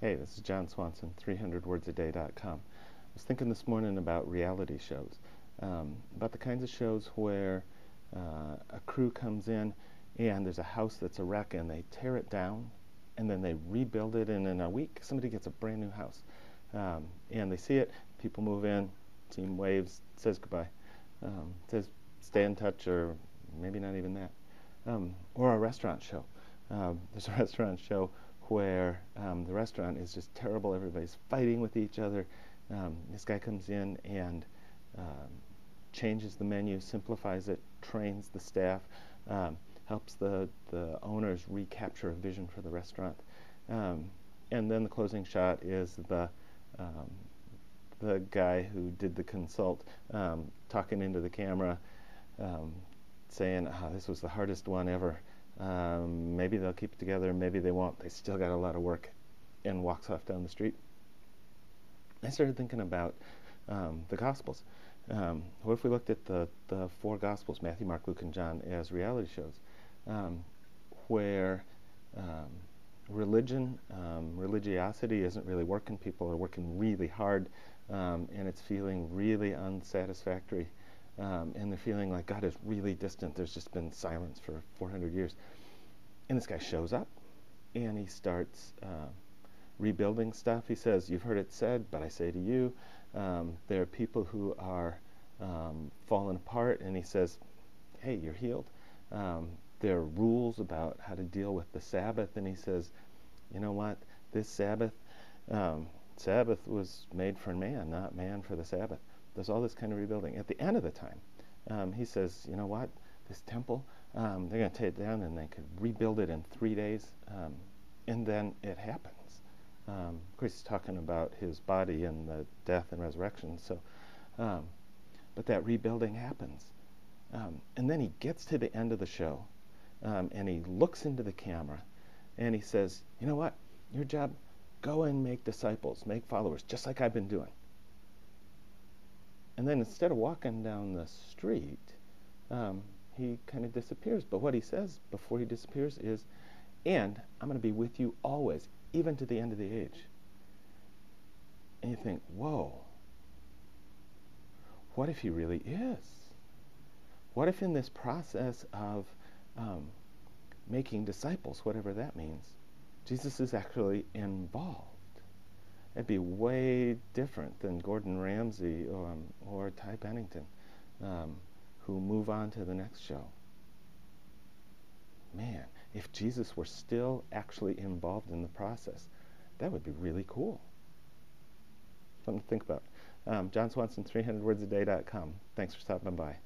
Hey, this is John Swanson, 300wordsaday.com. I was thinking this morning about reality shows, about the kinds of shows where a crew comes in and there's a house that's a wreck and they tear it down and then they rebuild it, and in a week somebody gets a brand new house. And they see it, people move in, team waves, says goodbye, says stay in touch, or maybe not even that. Or a restaurant show. There's a restaurant show where the restaurant is just terrible. Everybody's fighting with each other. This guy comes in and changes the menu, simplifies it, trains the staff, helps the owners recapture a vision for the restaurant. And then the closing shot is the guy who did the consult talking into the camera, saying, this was the hardest one ever. Maybe they'll keep it together, maybe they won't. They still got a lot of work, and walks off down the street. I started thinking about the Gospels. What if we looked at the four Gospels, Matthew, Mark, Luke, and John, as reality shows, where religiosity isn't really working. People are working really hard, and it's feeling really unsatisfactory. And they're feeling like God is really distant. There's just been silence for 400 years. And this guy shows up, and he starts rebuilding stuff. He says, you've heard it said, but I say to you, there are people who are falling apart. And he says, hey, you're healed. There are rules about how to deal with the Sabbath. And he says, you know what? This Sabbath was made for man, not man for the Sabbath. There's all this kind of rebuilding. At the end of the time, he says, you know what? This temple, they're going to take it down and they could rebuild it in 3 days. And then it happens. Of course, he's talking about his body and the death and resurrection. So, but that rebuilding happens. And then he gets to the end of the show, and he looks into the camera, and he says, you know what? Your job, go and make disciples, make followers, just like I've been doing. And then instead of walking down the street, he kind of disappears. But what he says before he disappears is, and I'm going to be with you always, even to the end of the age. And you think, whoa, what if he really is? What if in this process of making disciples, whatever that means, Jesus is actually involved? It'd be way different than Gordon Ramsay or Ty Pennington, who move on to the next show. Man, if Jesus were still actually involved in the process, that would be really cool. Something to think about. John Swanson, 300wordsaday.com. Thanks for stopping by.